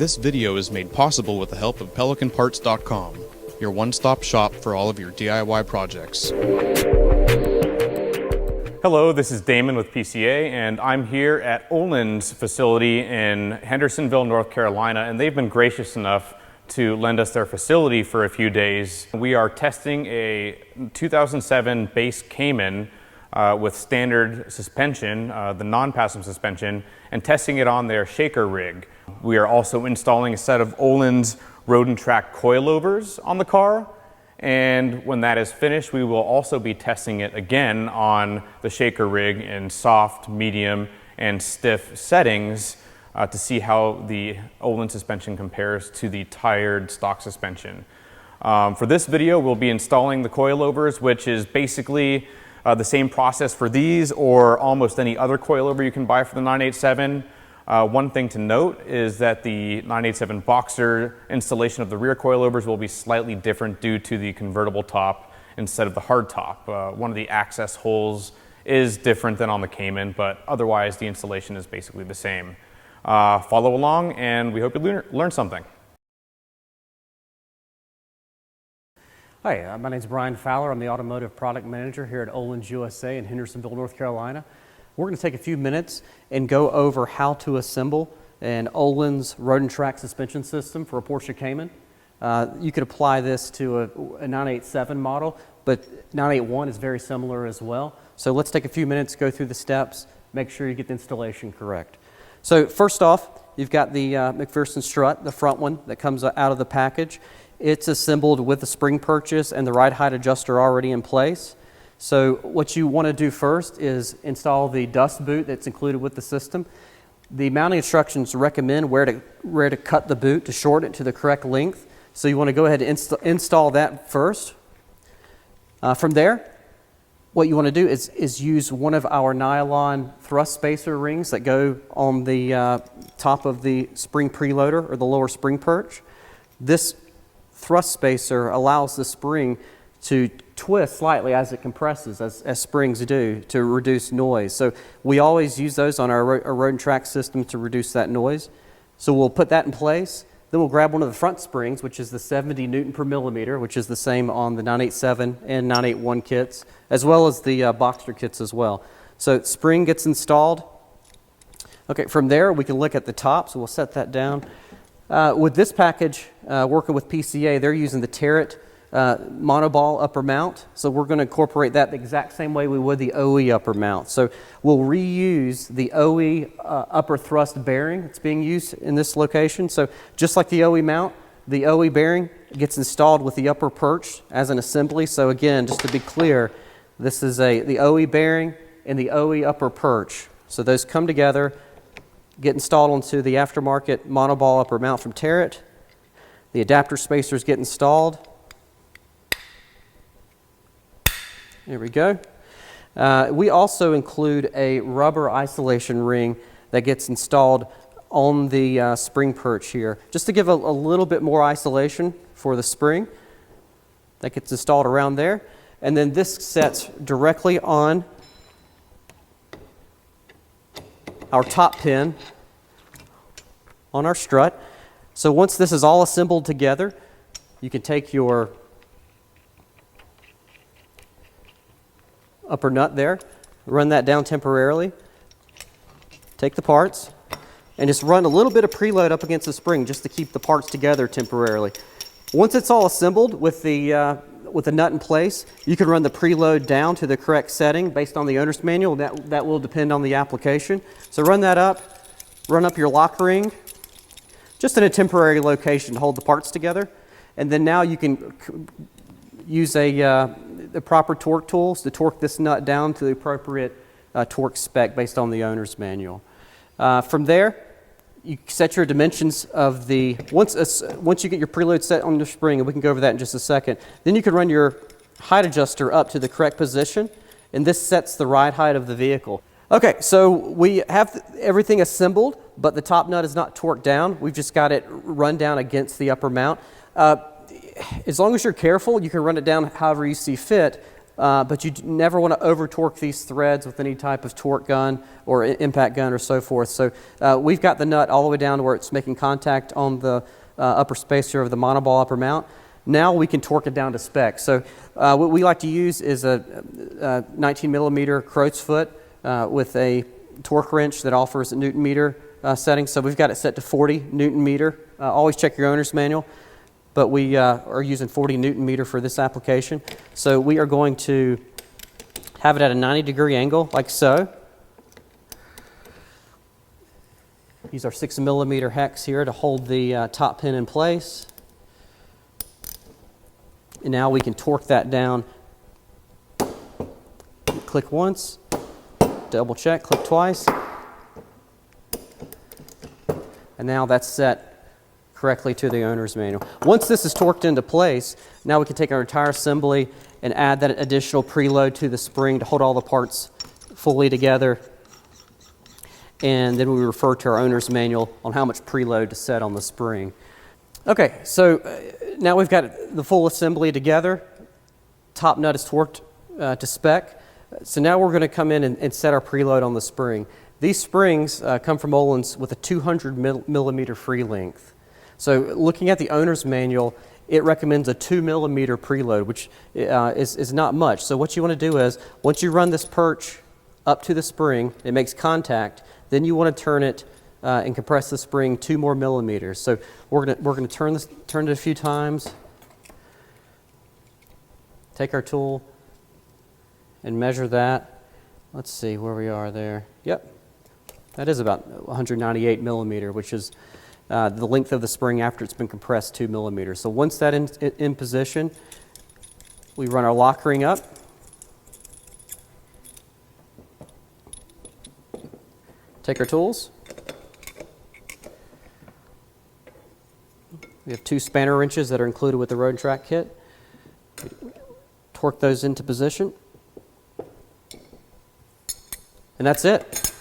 This video is made possible with the help of PelicanParts.com, your one-stop shop for all of your DIY projects. Hello, this is Damon with PCA, and I'm here at Öhlins facility in Hendersonville, North Carolina, and they've been gracious enough to lend us their facility for a few days. We are testing a 2007 base Cayman with standard suspension, the non-passive suspension, and testing it on their shaker rig. We are also installing a set of Öhlins Road Track coilovers on the car, and when that is finished, we will also be testing it again on the shaker rig in soft, medium, and stiff settings to see how the Öhlins suspension compares to the tired stock suspension. For this video, we'll be installing the coilovers, which is basically the same process for these or almost any other coilover you can buy for the 987. One thing to note is that the 987 Boxster installation of the rear coilovers will be slightly different due to the convertible top instead of the hard top. One of the access holes is different than on the Cayman, but otherwise the installation is basically the same. Follow along, and we hope you learn something. Hi, my name is Brian Fowler. I'm the Automotive Product Manager here at Öhlins USA in Hendersonville, North Carolina. We're going to take a few minutes and go over how to assemble an Öhlins Road Track suspension system for a Porsche Cayman. You could apply this to a 987 model, but 981 is very similar as well. So let's take a few minutes, go through the steps, make sure you get the installation correct. So first off, you've got the McPherson strut, the front one that comes out of the package. It's assembled with the spring purchase and the ride height adjuster already in place. So what you want to do first is install the dust boot that's included with the system. The mounting instructions recommend where to cut the boot to shorten it to the correct length. So you want to go ahead and install that first. From there, what you want to do is use one of our nylon thrust spacer rings that go on the top of the spring preloader or the lower spring perch. This thrust spacer allows the spring to twist slightly as it compresses, as springs do, to reduce noise. So we always use those on our road track system to reduce that noise. So we'll put that in place. Then we'll grab one of the front springs, which is the 70 Newton per millimeter, which is the same on the 987 and 981 kits, as well as the Boxster kits as well. So spring gets installed. Okay, from there we can look at the top, so we'll set that down. With this package, working with PCA, they're using the Tarrant monoball upper mount. So we're going to incorporate that the exact same way we would the OE upper mount. So we'll reuse the OE upper thrust bearing that's being used in this location. So just like the OE mount, the OE bearing gets installed with the upper perch as an assembly. So again, just to be clear, this is the OE bearing and the OE upper perch. So those come together, get installed onto the aftermarket monoball upper mount from Tarrant. The adapter spacers get installed. There we go. We also include a rubber isolation ring that gets installed on the spring perch here, just to give a little bit more isolation for the spring. That gets installed around there. And then this sets directly on our top pin on our strut. So once this is all assembled together, you can take your upper nut there, run that down temporarily, take the parts, and just run a little bit of preload up against the spring just to keep the parts together temporarily. Once it's all assembled with the nut in place, you can run the preload down to the correct setting based on the owner's manual. That will depend on the application. So run that up, run up your lock ring, just in a temporary location to hold the parts together. And then now you can use the proper torque tools to torque this nut down to the appropriate torque spec based on the owner's manual. From there, you set your dimensions of the, once you get your preload set on the spring, and we can go over that in just a second, then you can run your height adjuster up to the correct position, and this sets the ride height of the vehicle. Okay, so we have everything assembled, but the top nut is not torqued down. We've just got it run down against the upper mount. As long as you're careful, you can run it down however you see fit. but you never want to over torque these threads with any type of torque gun or impact gun or so forth. So we've got the nut all the way down to where it's making contact on the upper spacer of the monoball upper mount. Now we can torque it down to spec. So what we like to use is a 19 millimeter crow's foot with a torque wrench that offers a Newton meter setting. So we've got it set to 40 Newton meter. Always check your owner's manual, but we are using 40 Newton meter for this application. So we are going to have it at a 90-degree angle, like so. Use our 6 millimeter hex here to hold the top pin in place. And now we can torque that down. Click once, double check, click twice. And now that's set correctly to the owner's manual. Once this is torqued into place, now we can take our entire assembly and add that additional preload to the spring to hold all the parts fully together. And then we refer to our owner's manual on how much preload to set on the spring. Okay, so now we've got the full assembly together. Top nut is torqued to spec. So now we're going to come in and set our preload on the spring. These springs come from Öhlins with a 200 millimeter free length. So looking at the owner's manual, it recommends a 2 millimeter preload, which is not much. So what you want to do is, once you run this perch up to the spring, it makes contact, then you want to turn it and compress the spring 2 more millimeters. So we're going to turn it a few times. Take our tool and measure that. Let's see where we are there. Yep, that is about 198 millimeter, which is the length of the spring after it's been compressed 2 millimeters. So once that's in position, we run our lock ring up. Take our tools. We have 2 spanner wrenches that are included with the Road Track kit. Torque those into position. And that's it.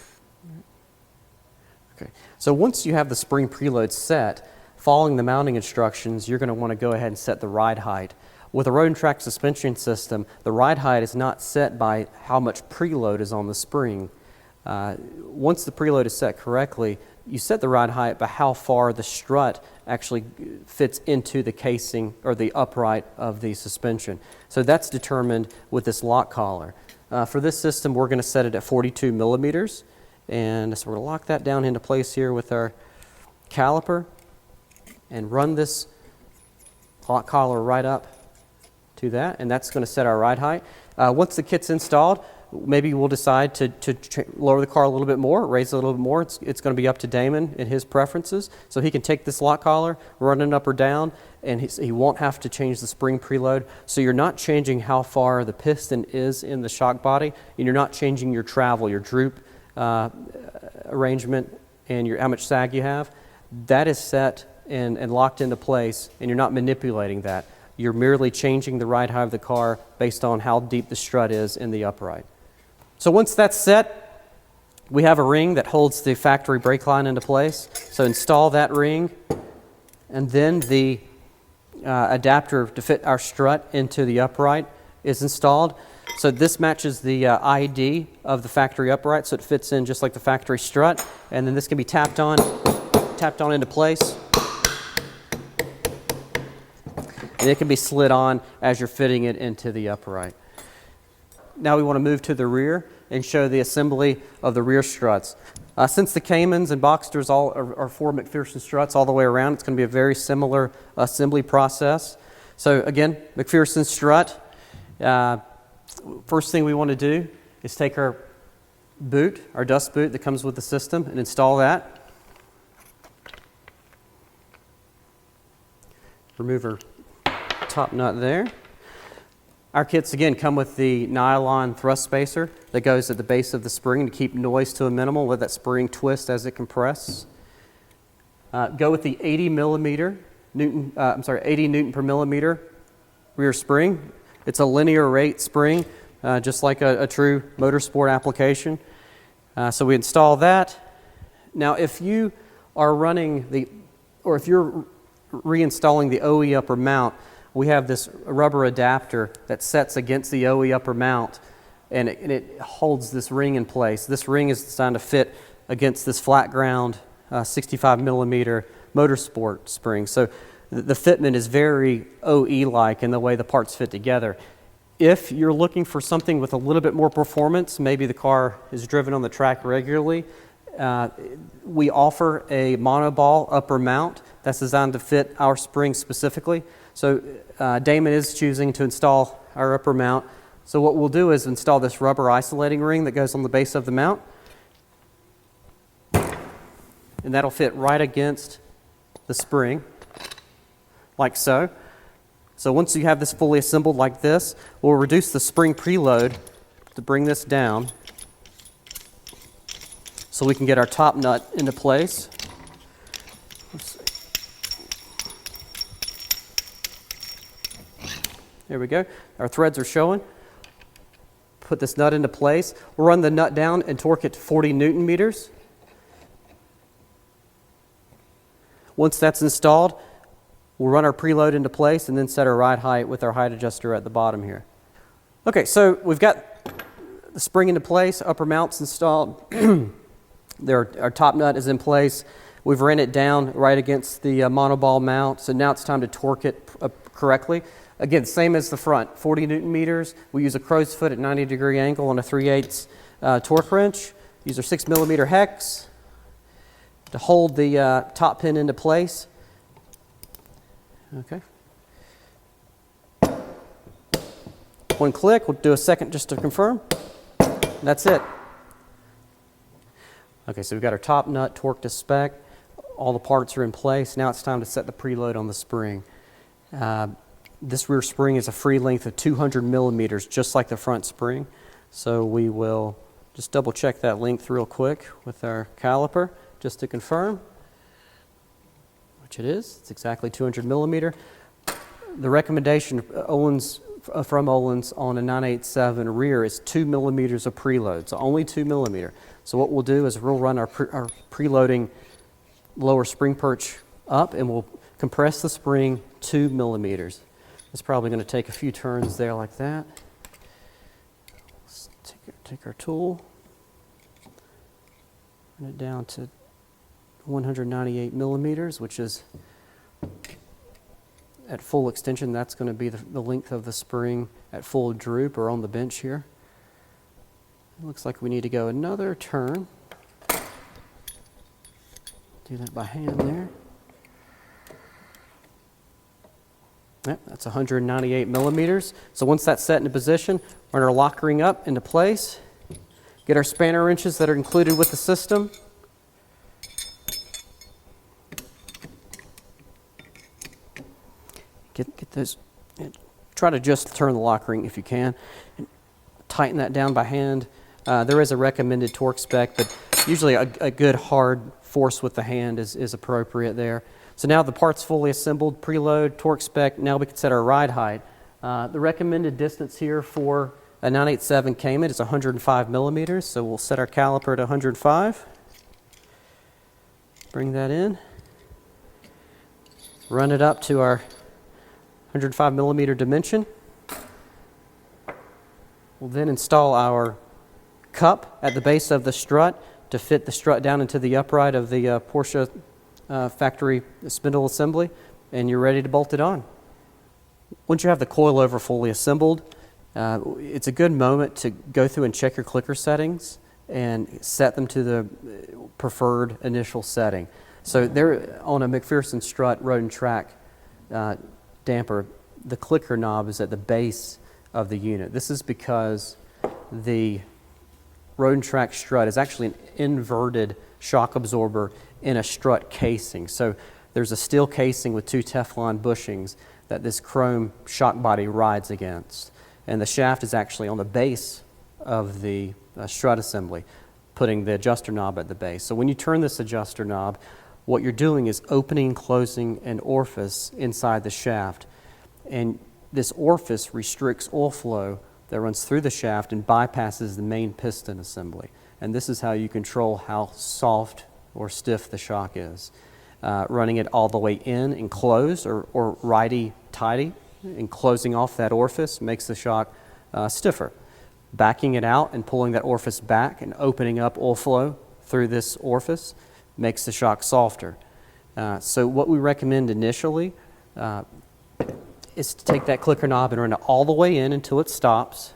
Okay. So once you have the spring preload set, following the mounting instructions, you're going to want to go ahead and set the ride height. With a Road Track suspension system, the ride height is not set by how much preload is on the spring. Once the preload is set correctly, you set the ride height by how far the strut actually fits into the casing or the upright of the suspension. So that's determined with this lock collar. For this system, we're going to set it at 42 millimeters. And so we're going to lock that down into place here with our caliper and run this lock collar right up to that. And that's going to set our ride height. Once the kit's installed, maybe we'll decide to lower the car a little bit more, raise it a little bit more. It's going to be up to Damon and his preferences. So he can take this lock collar, run it up or down, and he won't have to change the spring preload. So you're not changing how far the piston is in the shock body, and you're not changing your travel, your droop arrangement, and how much sag you have. That is set and locked into place, and you're not manipulating that. You're merely changing the ride height of the car based on how deep the strut is in the upright. So once that's set, we have a ring that holds the factory brake line into place. So install that ring, and then the adapter to fit our strut into the upright is installed. So this matches the ID of the factory upright, so it fits in just like the factory strut. And then this can be tapped on into place. And it can be slid on as you're fitting it into the upright. Now we want to move to the rear and show the assembly of the rear struts. Since the Caymans and Boxsters all are 4 McPherson struts all the way around, it's going to be a very similar assembly process. So again, McPherson strut. First thing we want to do is take our boot, our dust boot that comes with the system, and install that. Remove our top nut there. Our kits again come with the nylon thrust spacer that goes at the base of the spring to keep noise to a minimal, let that spring twist as it compresses. Go with the 80 Newton per millimeter rear spring. It's a linear rate spring, just like a true motorsport application. So we install that. Now, if you are running if you're reinstalling the OE upper mount, we have this rubber adapter that sets against the OE upper mount, and it holds this ring in place. This ring is designed to fit against this flat ground 65 millimeter motorsport spring. So the fitment is very OE-like in the way the parts fit together. If you're looking for something with a little bit more performance, maybe the car is driven on the track regularly, we offer a monoball upper mount that's designed to fit our spring specifically. So Damon is choosing to install our upper mount. So what we'll do is install this rubber isolating ring that goes on the base of the mount, and that'll fit right against the spring, like so. So once you have this fully assembled like this, we'll reduce the spring preload to bring this down so we can get our top nut into place. Let's see. There we go. Our threads are showing. Put this nut into place. We'll run the nut down and torque it to 40 Newton meters. Once that's installed, we'll run our preload into place and then set our ride height with our height adjuster at the bottom here. Okay, so we've got the spring into place, upper mount's installed. Our top nut is in place. We've ran it down right against the monoball mount, so now it's time to torque it correctly. Again, same as the front, 40 Newton meters. We use a crow's foot at 90-degree angle on a 3/8 torque wrench. Use our 6 millimeter hex to hold the top pin into place. Okay. One click, we'll do a second just to confirm. That's it. Okay, so we've got our top nut torqued to spec. All the parts are in place. Now it's time to set the preload on the spring. This rear spring is a free length of 200 millimeters, just like the front spring. So we will just double check that length real quick with our caliper, just to confirm, which it is. It's exactly 200 millimeter. The recommendation from Öhlins on a 987 rear is 2 millimeters of preload, so only 2 millimeter. So what we'll do is we'll run our preloading lower spring perch up, and we'll compress the spring 2 millimeters. It's probably going to take a few turns there like that. Let's take our tool, run it down to 198 millimeters, which is at full extension. That's going to be the length of the spring at full droop or on the bench here. It looks like we need to go another turn. Do that by hand there. Yep, that's 198 millimeters. So once that's set into position, run our lock ring up into place. Get our spanner wrenches that are included with the system. Get those. Try to just turn the lock ring if you can. And tighten that down by hand. There is a recommended torque spec, but usually a good hard force with the hand is appropriate there. So now the part's fully assembled, preload, torque spec. Now we can set our ride height. The recommended distance here for a 987 Cayman is 105 millimeters, so we'll set our caliper at 105. Bring that in. Run it up to our 105 millimeter dimension. We'll then install our cup at the base of the strut to fit the strut down into the upright of the Porsche factory spindle assembly, and you're ready to bolt it on. Once you have the coilover fully assembled, it's a good moment to go through and check your clicker settings and set them to the preferred initial setting. So there on a McPherson strut road track damper, the clicker knob is at the base of the unit. This is because the road track strut is actually an inverted shock absorber in a strut casing. So there's a steel casing with 2 Teflon bushings that this chrome shock body rides against. And the shaft is actually on the base of the strut assembly, putting the adjuster knob at the base. So when you turn this adjuster knob, what you're doing is opening and closing an orifice inside the shaft. And this orifice restricts oil flow that runs through the shaft and bypasses the main piston assembly. And this is how you control how soft or stiff the shock is. Running it all the way in and closed or righty-tighty and closing off that orifice makes the shock stiffer. Backing it out and pulling that orifice back and opening up oil flow through this orifice makes the shock softer. So what we recommend initially is to take that clicker knob and run it all the way in until it stops,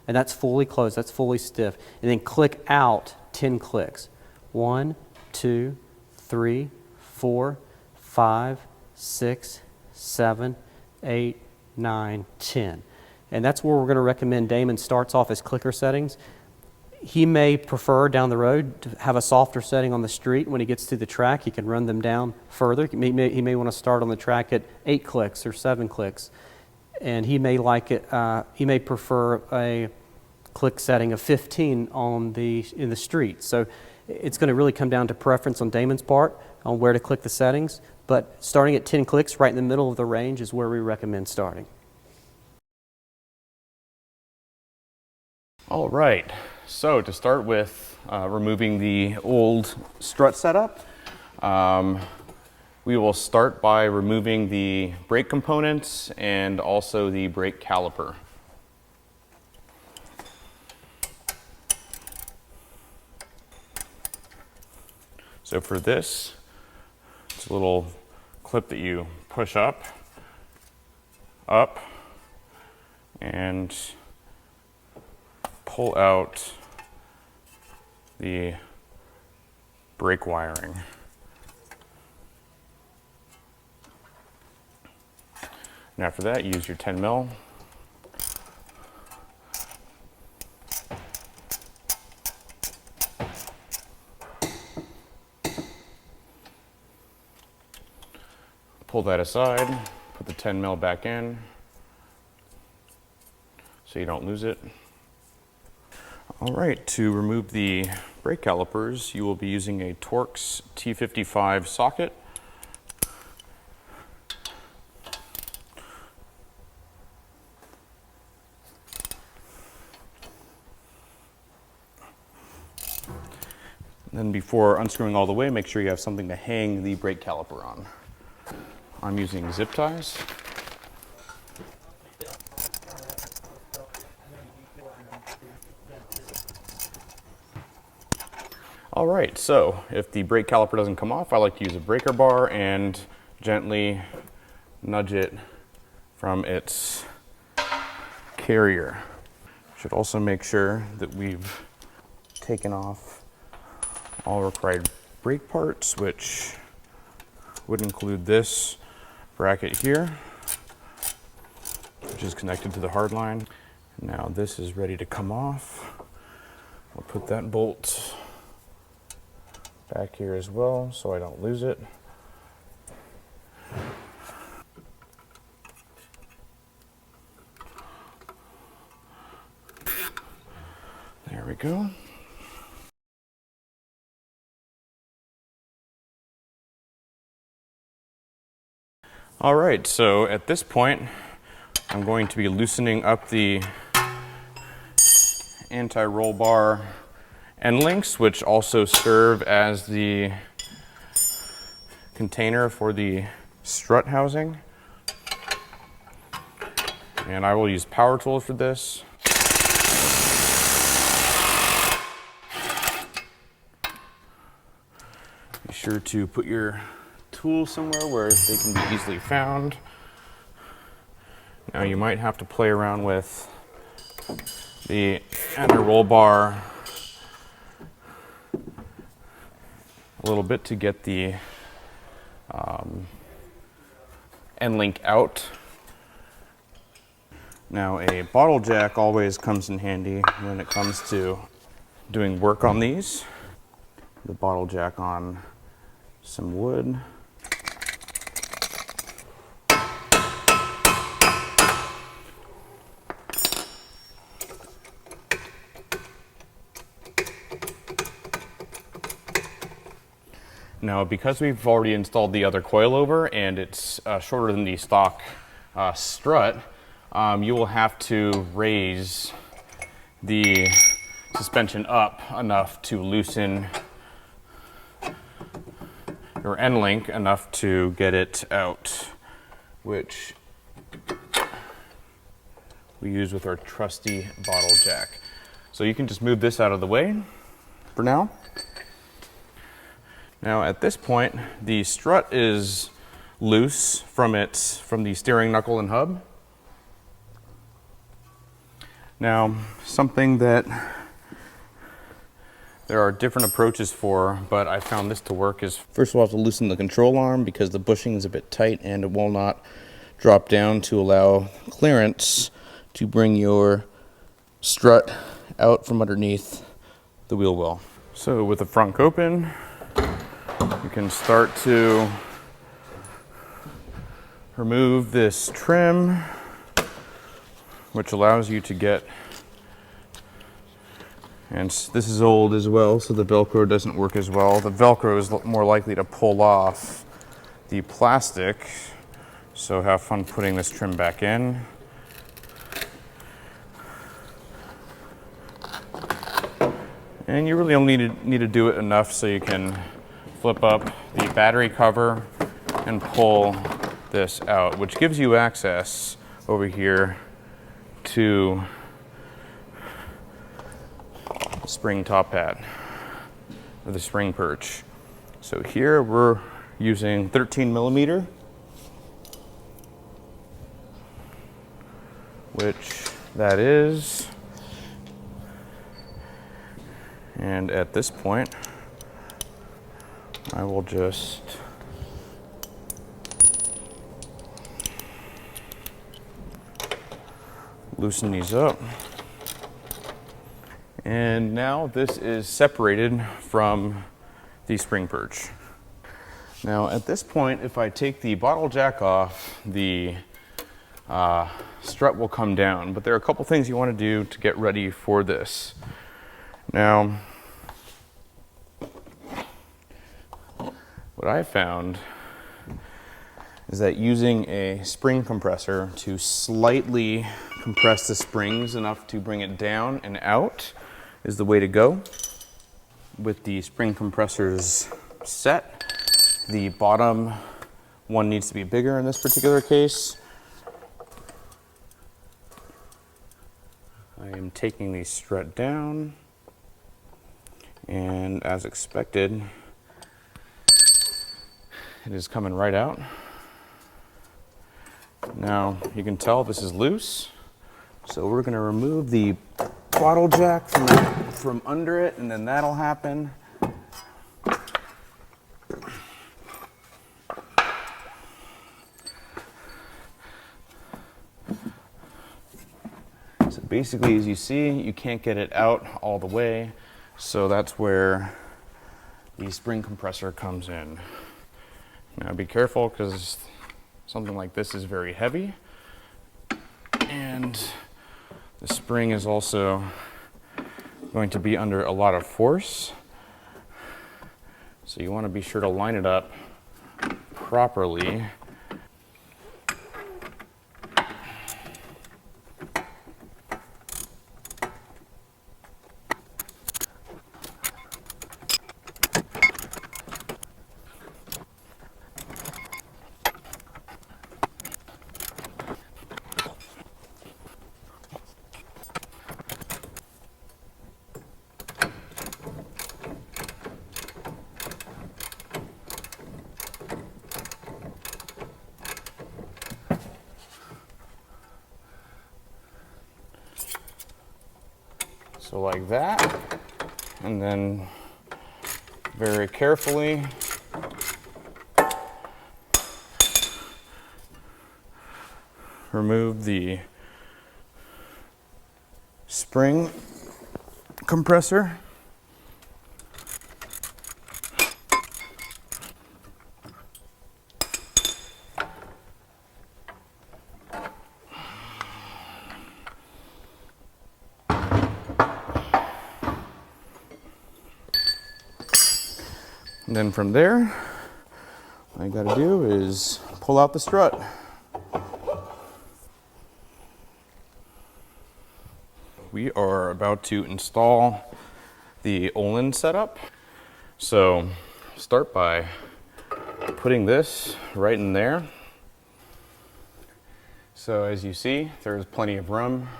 and that's fully closed, that's fully stiff, and then click out 10 clicks. 1, 2, 3, 4, 5, 6, 7, 8, 9, 10. And that's where we're going to recommend Damon starts off his clicker settings. He may prefer down the road to have a softer setting on the street. When he gets to the track, he can run them down further. He may want to start on the track at 8 clicks or 7 clicks. And he may like it, he may prefer a click setting of 15 in the street. So it's going to really come down to preference on Damon's part on where to click the settings. But starting at 10 clicks right in the middle of the range is where we recommend starting. All right, so to start with removing the old strut setup, we will start by removing the brake components and also the brake caliper. So for this, it's a little clip that you push up, and pull out the brake wiring. And after that, use your 10 mil. Pull that aside, put the 10 mil back in so you don't lose it. All right, to remove the brake calipers, you will be using a Torx T55 socket. Then before unscrewing all the way, make sure you have something to hang the brake caliper on. I'm using zip ties. All right, so if the brake caliper doesn't come off, I like to use a breaker bar and gently nudge it from its carrier. Should also make sure that we've taken off all required brake parts, which would include this bracket here, which is connected to the hard line. Now this is ready to come off. I'll put that bolt back here as well so I don't lose it. There we go. All right, so at this point, I'm going to be loosening up the anti-roll bar end links, which also serve as the container for the strut housing. And I will use power tools for this. Be sure to put your tools somewhere where they can be easily found. Now you might have to play around with the anti-roll bar a little bit to get the end link out. Now a bottle jack always comes in handy when it comes to doing work on these. The bottle jack on some wood. Now, because we've already installed the other coilover and it's shorter than the stock strut, you will have to raise the suspension up enough to loosen your end link enough to get it out, which we use with our trusty bottle jack. So you can just move this out of the way for now. Now at this point, the strut is loose from the steering knuckle and hub. Now, something that there are different approaches for, but I found this to work is first we'll have to loosen the control arm because the bushing is a bit tight and it will not drop down to allow clearance to bring your strut out from underneath the wheel well. So with the front open, you can start to remove this trim, which allows you to get, and this is old as well, so the Velcro doesn't work as well. The Velcro is more likely to pull off the plastic, so have fun putting this trim back in. And you really only need to do it enough so you can flip up the battery cover and pull this out, which gives you access over here to the spring top hat, or the spring perch. So here we're using 13 millimeter, which that is. And at this point, I will just loosen these up. And now this is separated from the spring perch. Now at this point, if I take the bottle jack off, the strut will come down, but there are a couple things you want to do to get ready for this. Now, what I found is that using a spring compressor to slightly compress the springs enough to bring it down and out is the way to go. With the spring compressors set, the bottom one needs to be bigger in this particular case. I am taking the strut down, and as expected, it is coming right out. Now you can tell this is loose, so we're going to remove the bottle jack from under it, and then that'll happen. So basically, as you see, you can't get it out all the way, so that's where the spring compressor comes in. Now be careful, because something like this is very heavy, and the spring is also going to be under a lot of force, so you want to be sure to line it up properly. So like that, and then very carefully remove the spring compressor. And then from there, all I gotta do is pull out the strut. We are about to install the Öhlins setup. So start by putting this right in there. So as you see, there's plenty of room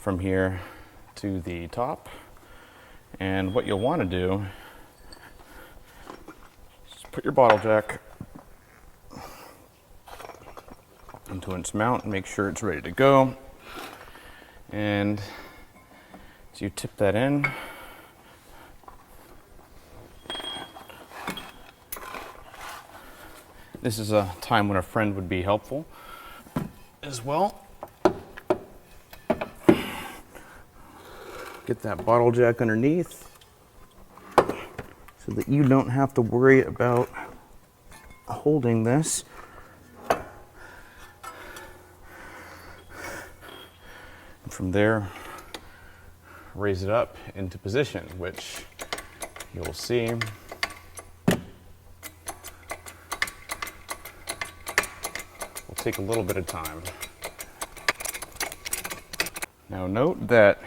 from here to the top. And what you'll want to do is put your bottle jack into its mount and make sure it's ready to go. And as you tip that in, this is a time when a friend would be helpful as well. Get that bottle jack underneath so that you don't have to worry about holding this. And from there, raise it up into position, which you'll see will take a little bit of time. Now note that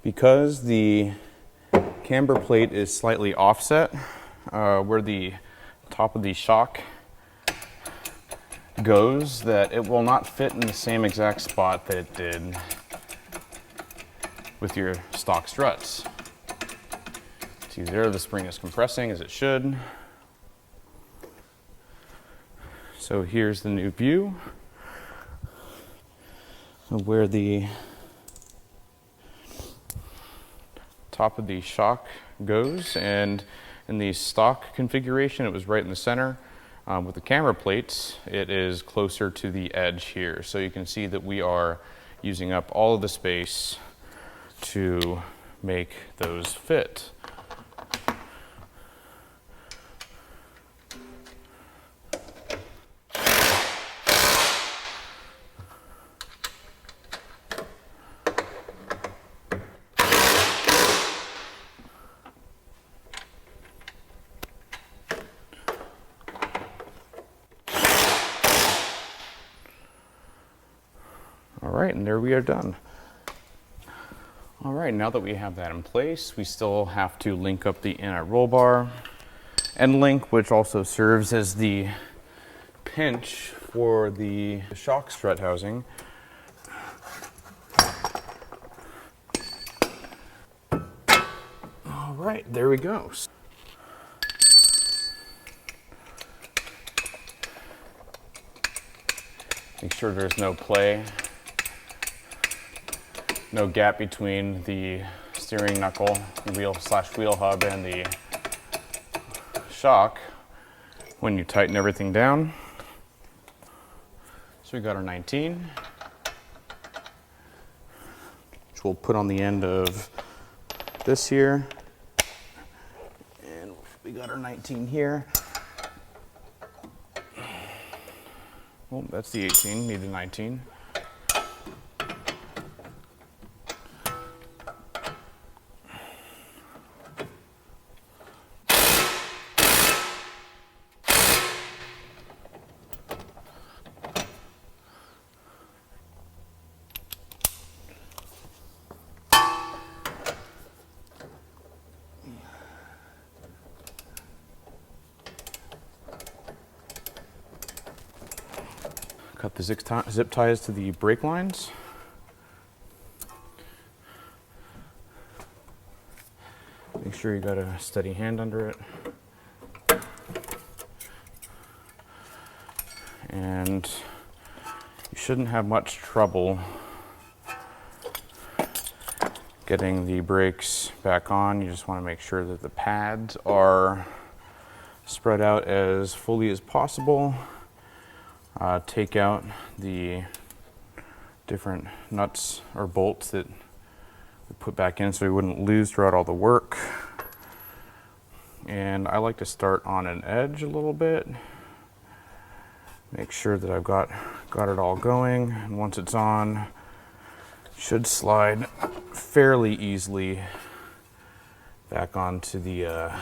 because the camber plate is slightly offset, where the top of the shock goes, that it will not fit in the same exact spot that it did with your stock struts. See there, the spring is compressing as it should. So here's the new view of where the top of the shock goes, and in the stock configuration it was right in the center. With the camber plates it is closer to the edge here, so you can see that we are using up all of the space to make those fit. All right, and there we are done. All right, now that we have that in place, we still have to link up the inner roll bar and link, which also serves as the pinch for the shock strut housing. All right, there we go. Make sure there's no play. No gap between the steering knuckle, wheel/wheel hub, and the shock when you tighten everything down. So we got our 19, which we'll put on the end of this here. And we got our 19 here. Well, that's the 18, need the 19. Cut the zip ties to the brake lines. Make sure you got a steady hand under it. And you shouldn't have much trouble getting the brakes back on. You just want to make sure that the pads are spread out as fully as possible. Take out the different nuts or bolts that we put back in so we wouldn't lose throughout all the work. And I like to start on an edge a little bit. Make sure that I've got it all going, and once it's on, it should slide fairly easily back onto the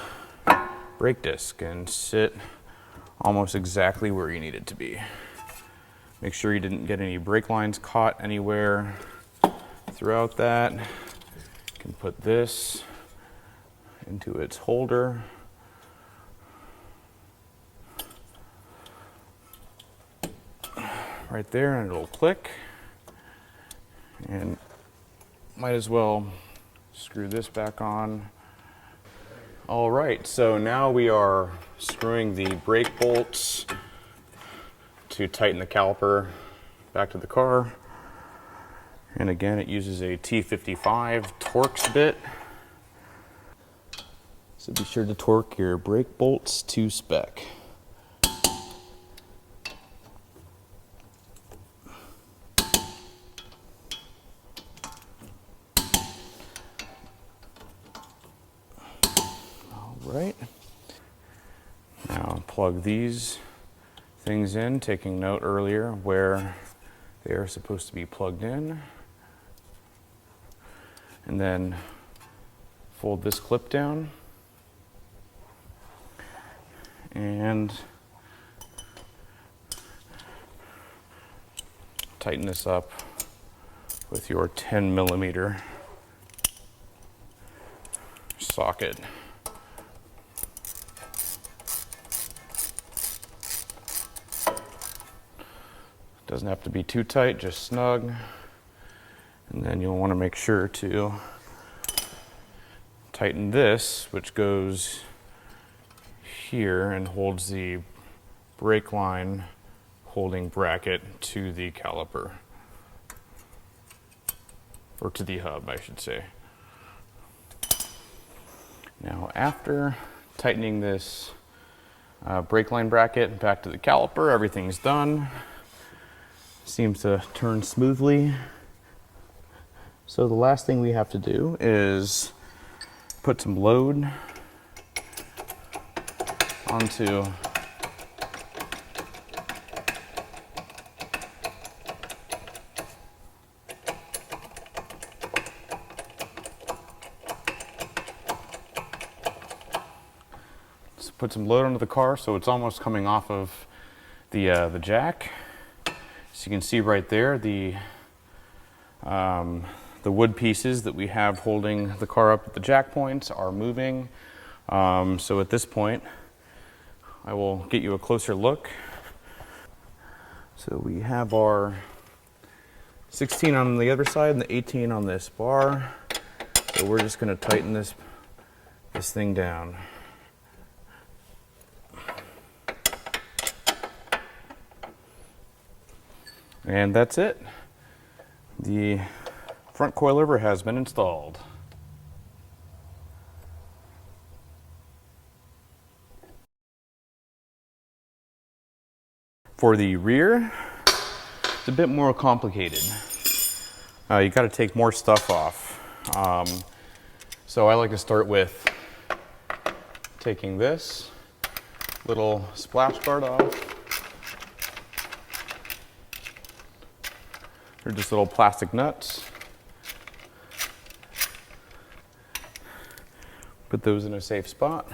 brake disc and sit almost exactly where you need it to be. Make sure you didn't get any brake lines caught anywhere throughout that. You can put this into its holder. right there and it'll click. And might as well screw this back on. All right, so now we are screwing the brake bolts to tighten the caliper back to the car. And again, it uses a T55 Torx bit. So be sure to torque your brake bolts to spec. All right. Now plug these things in, taking note earlier where they are supposed to be plugged in. And then fold this clip down and tighten this up with your 10mm socket. Doesn't have to be too tight, just snug. And then you'll want to make sure to tighten this, which goes here and holds the brake line holding bracket to the caliper. Or to the hub, I should say. Now, after tightening this brake line bracket back to the caliper, everything's done. Seems to turn smoothly. So the last thing we have to do is put some load onto the car so it's almost coming off of the jack. So you can see right there the wood pieces that we have holding the car up at the jack points are moving. So at this point, I will get you a closer look. So we have our 16 on the other side and the 18 on this bar. So we're just going to tighten this thing down. And that's it. The front coilover has been installed. For the rear, it's a bit more complicated. You got to take more stuff off. So I like to start with taking this little splash guard off. They're just little plastic nuts. Put those in a safe spot.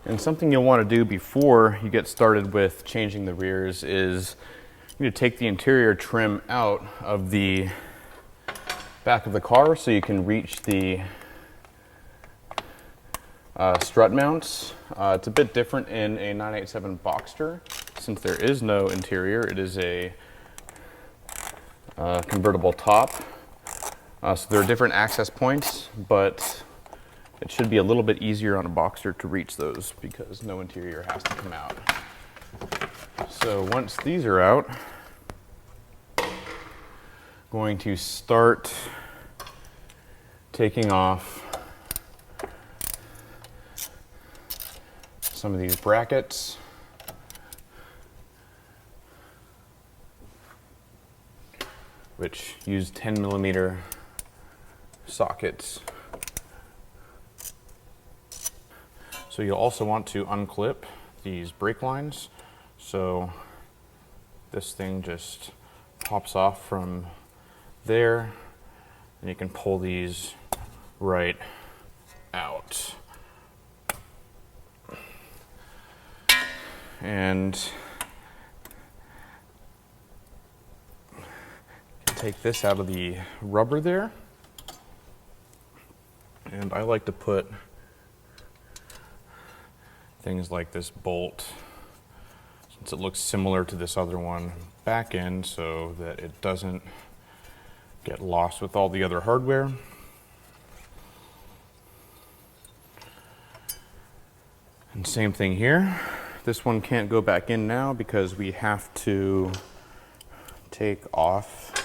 And something you'll want to do before you get started with changing the rears is you need to take the interior trim out of the back of the car so you can reach the strut mounts. It's a bit different in a 987 Boxster. Since there is no interior, it is a convertible top. So there are different access points, but it should be a little bit easier on a Boxster to reach those because no interior has to come out. So once these are out, I'm going to start taking off some of these brackets. Which use 10mm sockets. So you'll also want to unclip these brake lines. So this thing just pops off from there and you can pull these right out. And take this out of the rubber there. And I like to put things like this bolt, since it looks similar to this other one, back in so that it doesn't get lost with all the other hardware. And same thing here. This one can't go back in now because we have to take off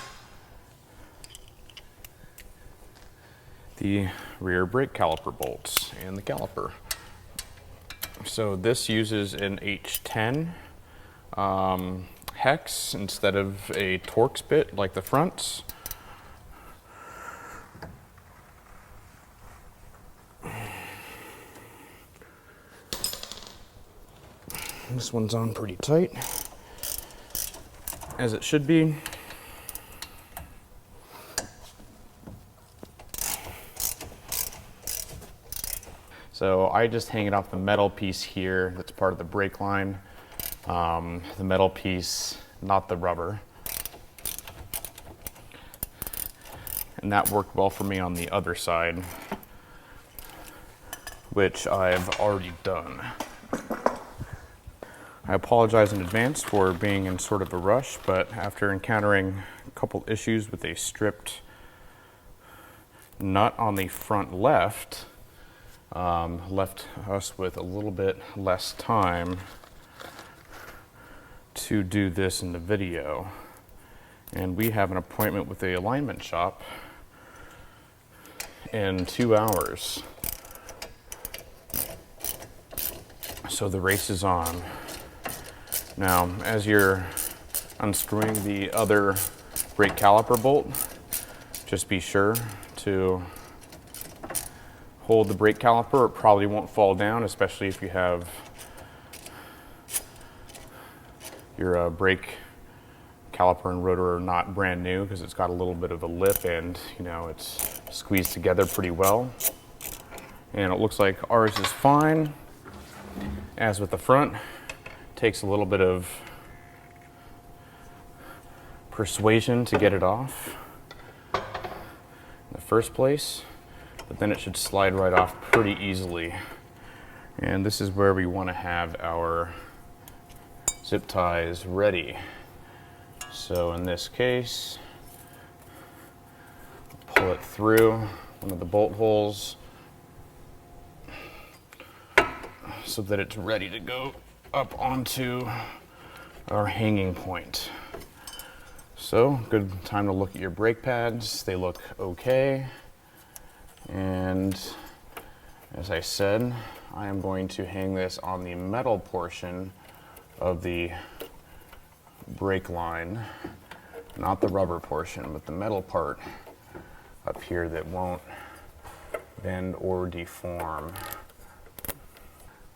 the rear brake caliper bolts and the caliper. So this uses an H10 hex instead of a Torx bit like the fronts. This one's on pretty tight, as it should be. So I just hang it off the metal piece here that's part of the brake line. The metal piece, not the rubber. And that worked well for me on the other side, which I've already done. I apologize in advance for being in sort of a rush, but after encountering a couple issues with a stripped nut on the front left, left us with a little bit less time to do this in the video. And we have an appointment with the alignment shop in 2 hours. So the race is on. Now, as you're unscrewing the other brake caliper bolt, just be sure to hold the brake caliper. It probably won't fall down, especially if you have your brake caliper and rotor are not brand new, because it's got a little bit of a lip and it's squeezed together pretty well. And it looks like ours is fine. As with the front, takes a little bit of persuasion to get it off in the first place, but then it should slide right off pretty easily. And this is where we want to have our zip ties ready. So in this case, pull it through one of the bolt holes so that it's ready to go up onto our hanging point. So, good time to look at your brake pads. They look okay. And as I said, I am going to hang this on the metal portion of the brake line, not the rubber portion, but the metal part up here that won't bend or deform.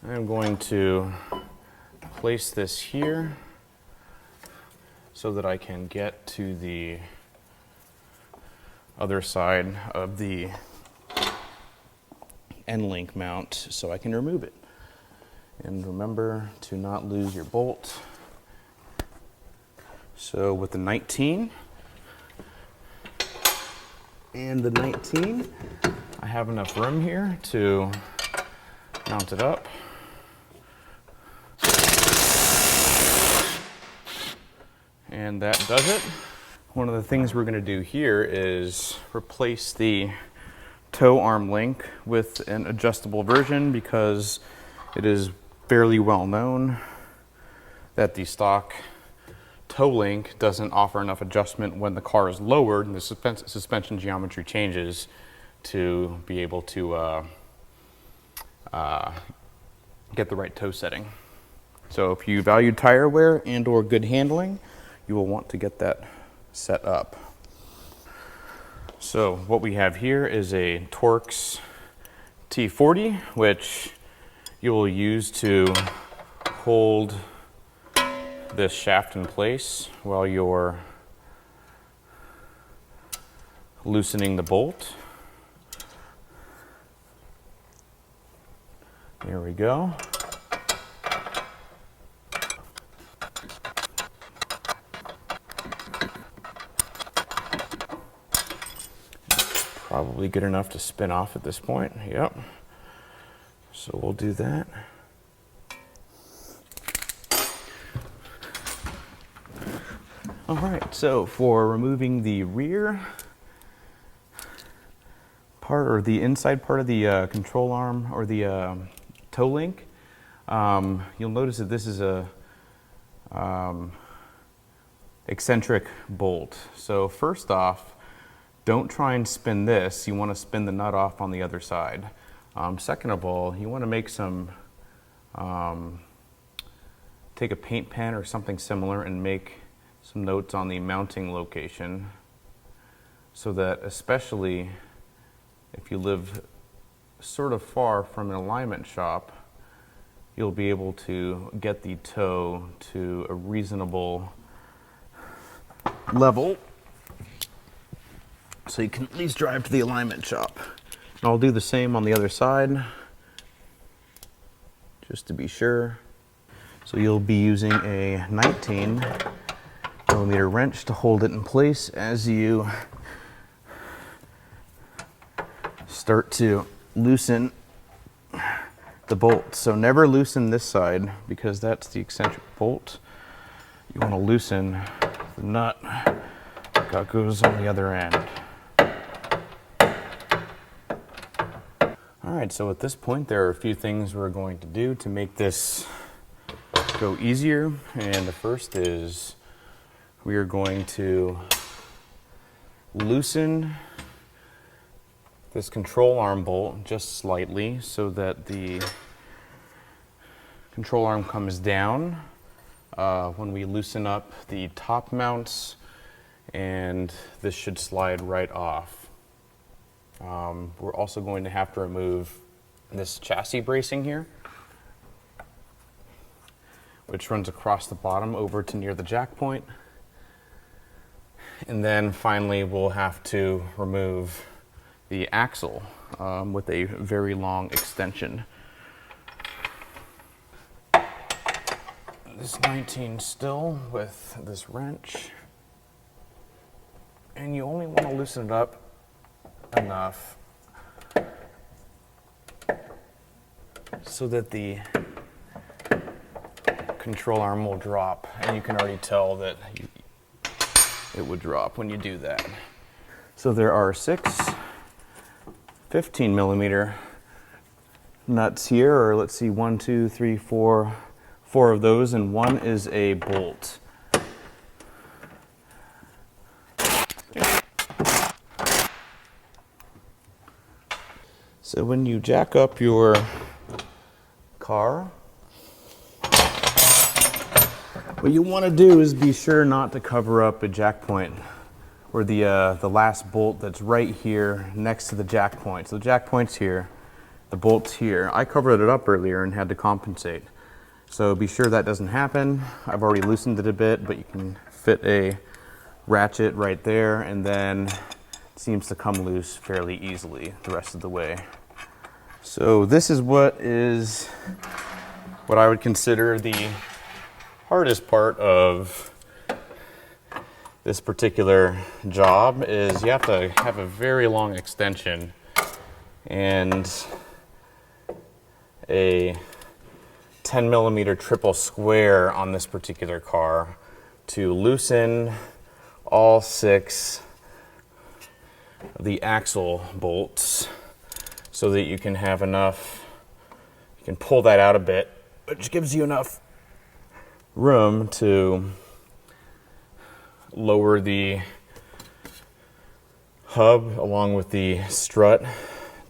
I'm going to place this here so that I can get to the other side of the end link mount so I can remove it. And remember to not lose your bolt. So with the 19 and the 19, I have enough room here to mount it up. And that does it. One of the things we're going to do here is replace the toe arm link with an adjustable version, because it is fairly well known that the stock toe link doesn't offer enough adjustment when the car is lowered and the suspension geometry changes to be able to get the right toe setting. So if you value tire wear and or good handling, you will want to get that set up. So what we have here is a Torx T40, which you will use to hold this shaft in place while you're loosening the bolt. There we go. Probably good enough to spin off at this point. Yep. So we'll do that. All right, so for removing the rear part or the inside part of the control arm or the toe link, you'll notice that this is a eccentric bolt. So first off, don't try and spin this. You want to spin the nut off on the other side. Second of all, you want to make some, take a paint pen or something similar and make some notes on the mounting location so that, especially if you live sort of far from an alignment shop, you'll be able to get the toe to a reasonable level so you can at least drive to the alignment shop. And I'll do the same on the other side just to be sure. So you'll be using a 19mm wrench to hold it in place as you start to loosen the bolt. So never loosen this side because that's the eccentric bolt. You want to loosen the nut that goes on the other end. All right, so at this point there are a few things we're going to do to make this go easier, and the first is we are going to loosen this control arm bolt just slightly so that the control arm comes down when we loosen up the top mounts, and this should slide right off. We're also going to have to remove this chassis bracing here, which runs across the bottom over to near the jack point. And then finally we'll have to remove the axle with a very long extension. This 19 still with this wrench, and you only want to loosen it up enough so that the control arm will drop, and you can already tell that it would drop when you do that. So there are 6 15mm nuts here, or let's see, 1, 2, 3, 4 of those, and one is a bolt. So when you jack up your car, what you want to do is be sure not to cover up a jack point or the last bolt that's right here next to the jack point. So the jack point's here, the bolt's here. I covered it up earlier and had to compensate. So be sure that doesn't happen. I've already loosened it a bit, but you can fit a ratchet right there, and then it seems to come loose fairly easily the rest of the way. So this is what I would consider the hardest part of this particular job. Is you have to have a very long extension and a 10mm triple square on this particular car to loosen all 6 of the axle bolts so that you can have enough, you can pull that out a bit, which gives you enough room to lower the hub along with the strut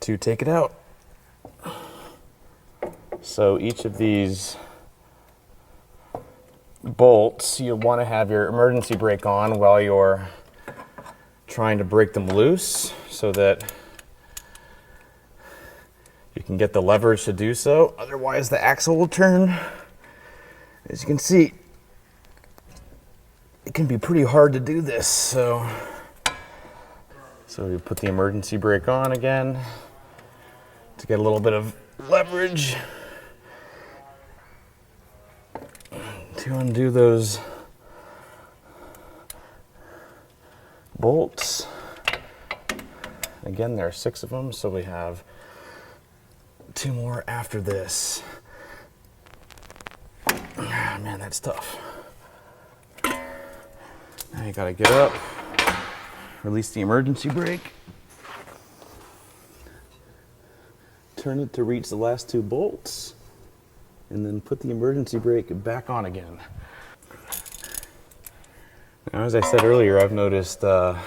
to take it out. So each of these bolts, you'll want to have your emergency brake on while you're trying to break them loose so that you can get the leverage to do so. Otherwise the axle will turn. As you can see, it can be pretty hard to do this. So you put the emergency brake on again to get a little bit of leverage to undo those bolts. Again, there are 6 of them, so we have 2 more after this. Man, that's tough. Now you gotta get up, release the emergency brake, turn it to reach the last 2 bolts, and then put the emergency brake back on again. Now, as I said earlier, I've noticed there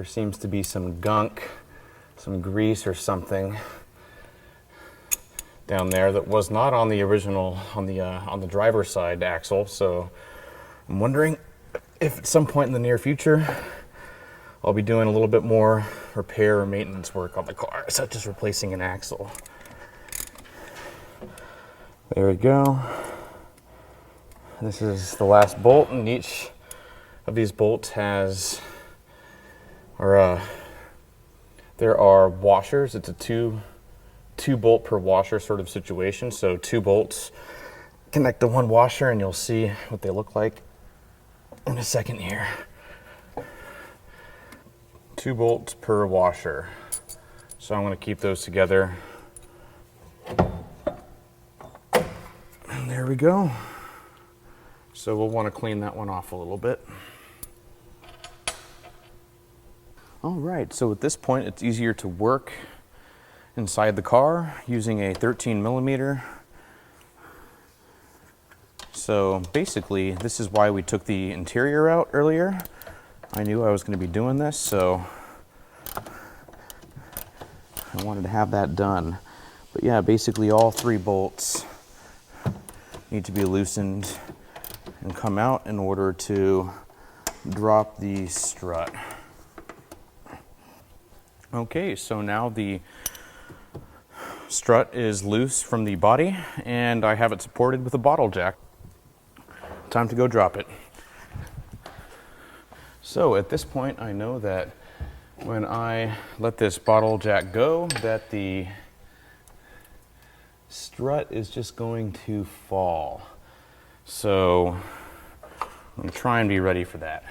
seems to be some gunk, some grease or something down there that was not on the original, on the driver's side axle. So I'm wondering if at some point in the near future I'll be doing a little bit more repair or maintenance work on the car, such as replacing an axle. There we go. This is the last bolt, and each of these bolts has, there are washers. It's a two bolt per washer sort of situation. So 2 bolts connect to 1 washer, and you'll see what they look like in a second here. 2 bolts per washer. So I'm going to keep those together. And there we go. So we'll want to clean that one off a little bit. All right, so at this point it's easier to work inside the car using a 13 millimeter. So basically this is why we took the interior out earlier. I knew I was going to be doing this, so I wanted to have that done. But yeah, basically all 3 bolts need to be loosened and come out in order to drop the strut. Okay, so now the strut is loose from the body and I have it supported with a bottle jack. Time to go drop it. So at this point I know that when I let this bottle jack go, that the strut is just going to fall. So I'm going to try and be ready for that.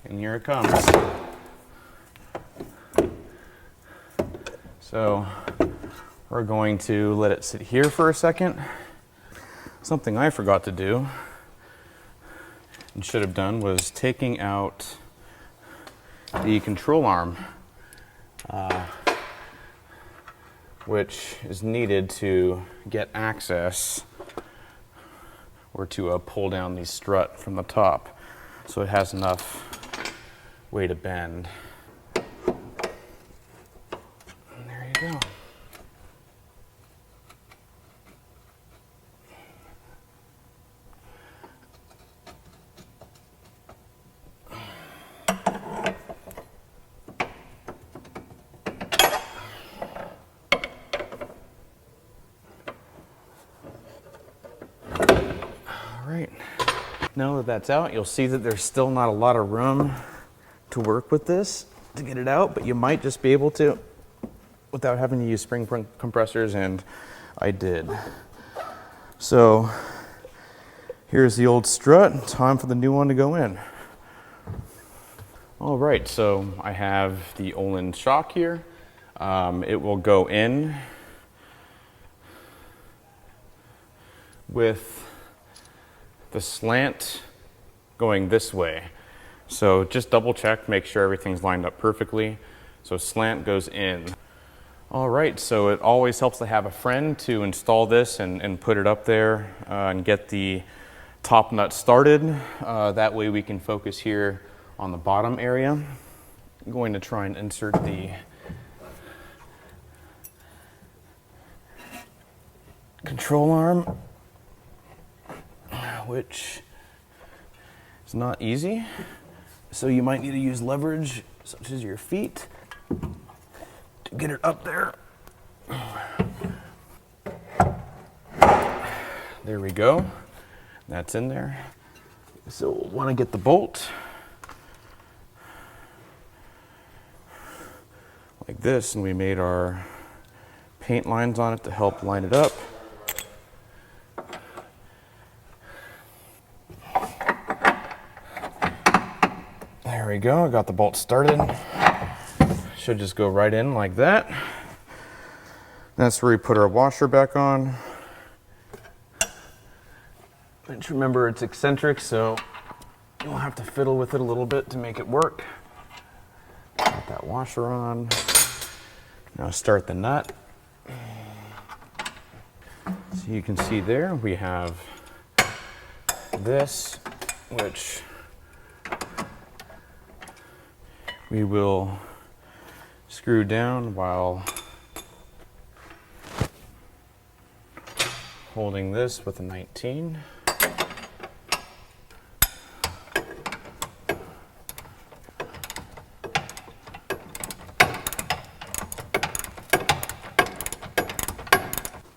And here it comes. So we're going to let it sit here for a second. Something I forgot to do and should have done was taking out the control arm, which is needed to get access or to pull down the strut from the top so it has enough way to bend. And there you go. Now that that's out, you'll see that there's still not a lot of room to work with this to get it out, but you might just be able to without having to use spring compressors, and I did. So here's the old strut. Time for the new one to go in. All right, so I have the Öhlins shock here. It will go in with the slant going this way. So just double check, make sure everything's lined up perfectly. So slant goes in. All right, so it always helps to have a friend to install this and put it up there and get the top nut started. That way we can focus here on the bottom area. I'm going to try and insert the control arm, which is not easy. So you might need to use leverage, such as your feet, to get it up there. There we go. That's in there. So we'll want to get the bolt like this, and we made our paint lines on it to help line it up. There we go, I got the bolt started. Should just go right in like that. That's where we put our washer back on. Just remember it's eccentric, so you'll have to fiddle with it a little bit to make it work. Got that washer on. Now start the nut. So you can see there we have this, which we will screw down while holding this with a 19.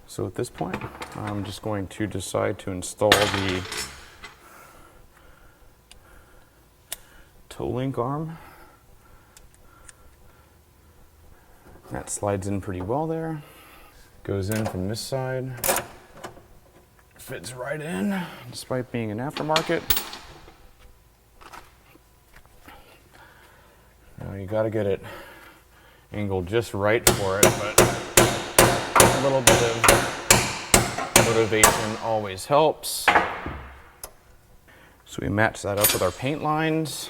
So at this point, I'm just going to decide to install the toe link arm. That slides in pretty well there. Goes in from this side. Fits right in, despite being an aftermarket. Now you gotta get it angled just right for it, but a little bit of motivation always helps. So we match that up with our paint lines.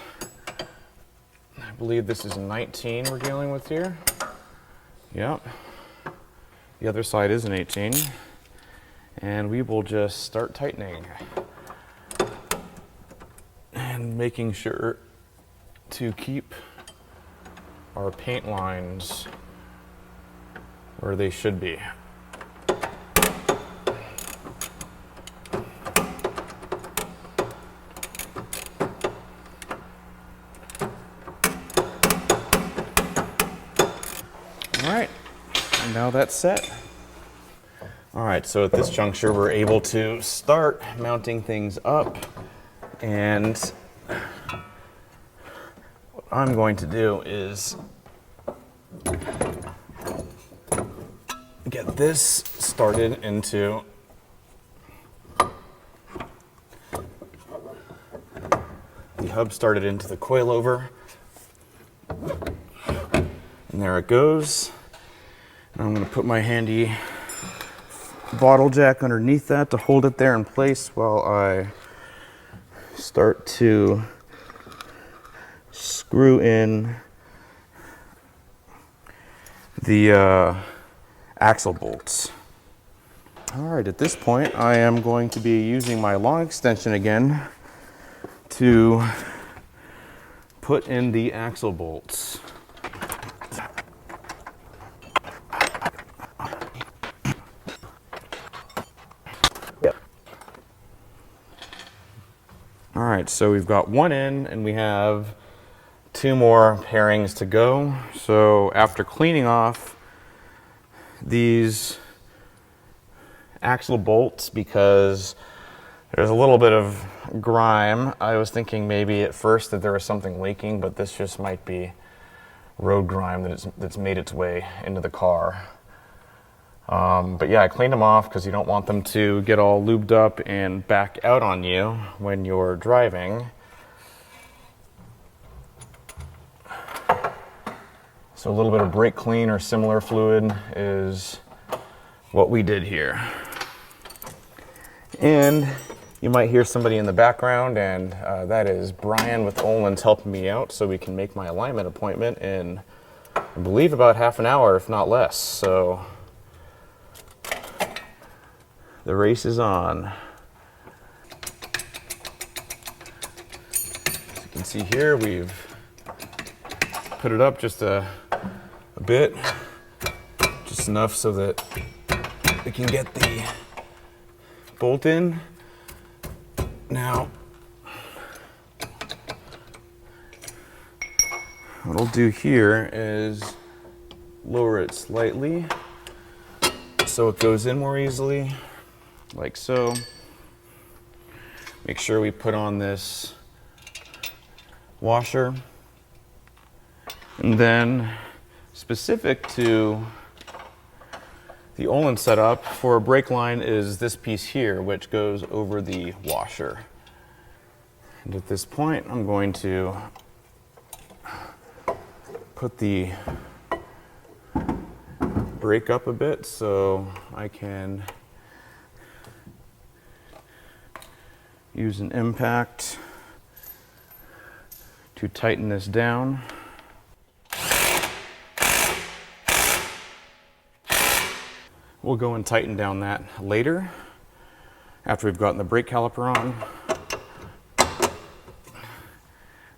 I believe this is a 19 we're dealing with here. Yep. The other side is an 18. And we will just start tightening and making sure to keep our paint lines where they should be. All right, and now that's set. All right, so at this juncture, we're able to start mounting things up, and what I'm going to do is get this started into the hub started into the coilover, and there it goes. And I'm going to put my handy bottle jack underneath that to hold it there in place while I start to screw in the axle bolts. All right, at this point I am going to be using my long extension again to put in the axle bolts. All right, so we've got one in and we have two more pairings to go. So after cleaning off these axle bolts, because there's a little bit of grime, I was thinking maybe at first that there was something leaking, but this just might be road grime that's made its way into the car. But yeah, I cleaned them off because you don't want them to get all lubed up and back out on you when you're driving. So a little bit of brake clean or similar fluid is what we did here. And you might hear somebody in the background, and that is Brian with Öhlins helping me out so we can make my alignment appointment in, I believe, about half an hour, if not less. So the race is on. As you can see here, we've put it up just a bit, just enough so that we can get the bolt in. Now, what I'll do here is lower it slightly so it goes in more easily, like so. Make sure we put on this washer. And then, specific to the Öhlins setup for a brake line is this piece here, which goes over the washer. And at this point, I'm going to put the brake up a bit so I can use an impact to tighten this down. We'll go and tighten down that later after we've gotten the brake caliper on.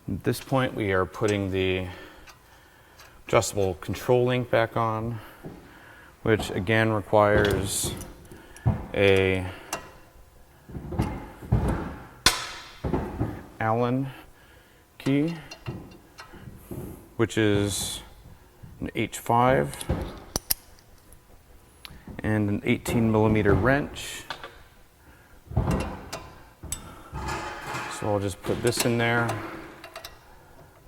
At this point, we are putting the adjustable control link back on, which again requires a Allen key, which is an H5 and an 18mm wrench. So I'll just put this in there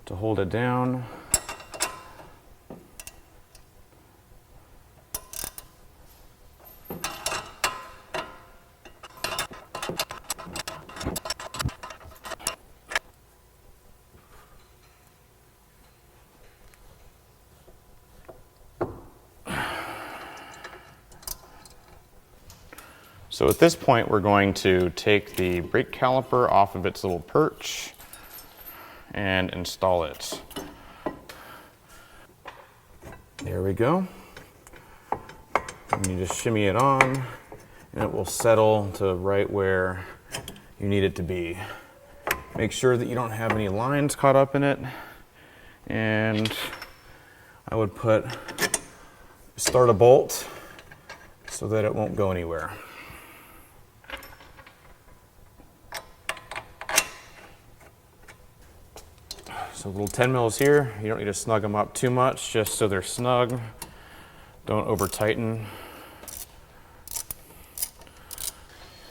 to hold it down. So at this point, we're going to take the brake caliper off of its little perch and install it. There we go. And you just shimmy it on and it will settle to right where you need it to be. Make sure that you don't have any lines caught up in it. And I would start a bolt so that it won't go anywhere. So little 10 mils here, you don't need to snug them up too much, just so they're snug. Don't over tighten.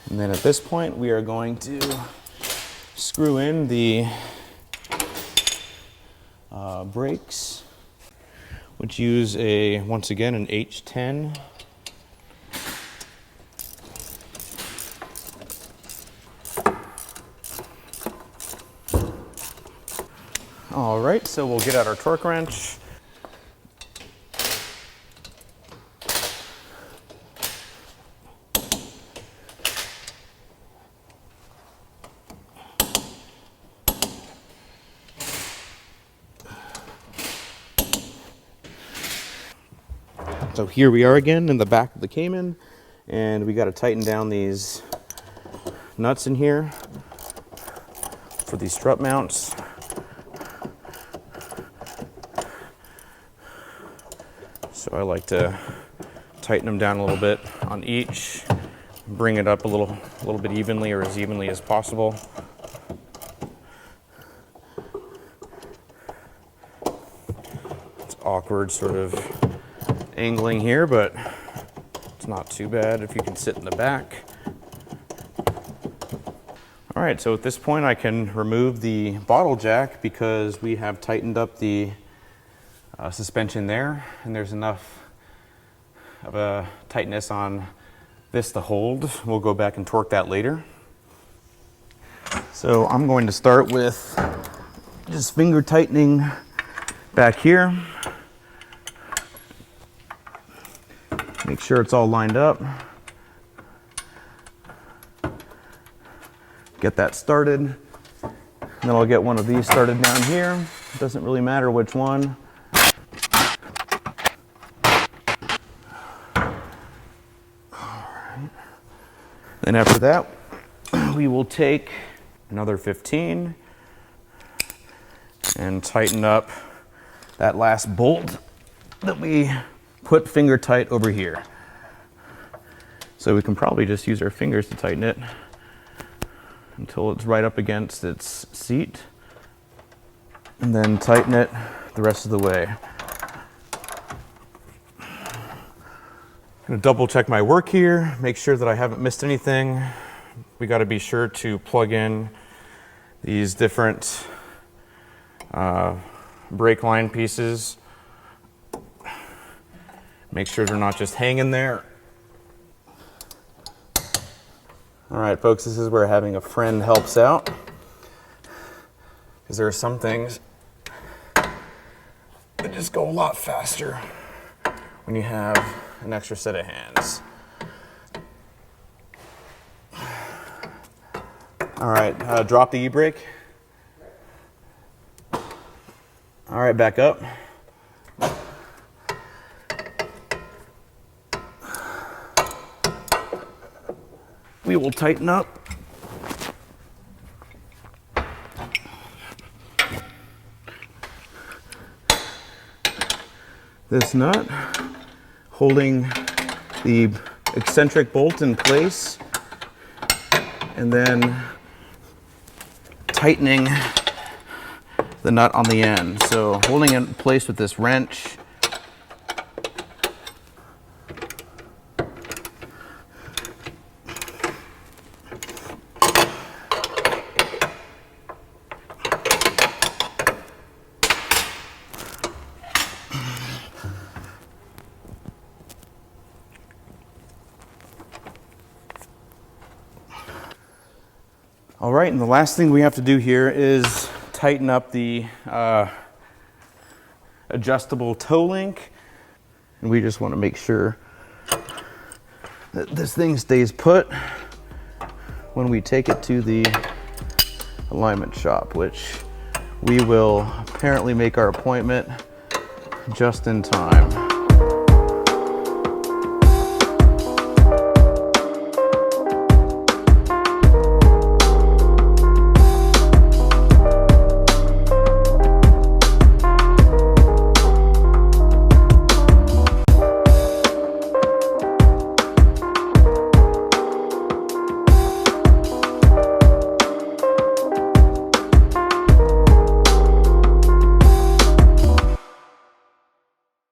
And then at this point, we are going to screw in the brakes, which use once again, an H10. All right, so we'll get out our torque wrench. So here we are again in the back of the Cayman, and we got to tighten down these nuts in here for these strut mounts. So I like to tighten them down a little bit on each, bring it up a little bit evenly, or as evenly as possible. It's awkward sort of angling here, but it's not too bad if you can sit in the back. All right, so at this point I can remove the bottle jack because we have tightened up the suspension there, and there's enough of a tightness on this to hold. We'll go back and torque that later. So I'm going to start with just finger tightening back here. Make sure it's all lined up. Get that started. And then I'll get one of these started down here. It doesn't really matter which one. Then after that, we will take another 15 and tighten up that last bolt that we put finger tight over here. So we can probably just use our fingers to tighten it until it's right up against its seat, and then tighten it the rest of the way. I'm gonna double check my work here, make sure that I haven't missed anything. We gotta be sure to plug in these different brake line pieces. Make sure they're not just hanging there. All right, folks, this is where having a friend helps out, because there are some things that just go a lot faster when you have an extra set of hands. All right, drop the e-brake. All right, back up. We will tighten up. This nut, holding the eccentric bolt in place, and then tightening the nut on the end. So holding it in place with this wrench. All right, and the last thing we have to do here is tighten up the adjustable toe link. And we just want to make sure that this thing stays put when we take it to the alignment shop, which we will apparently make our appointment just in time.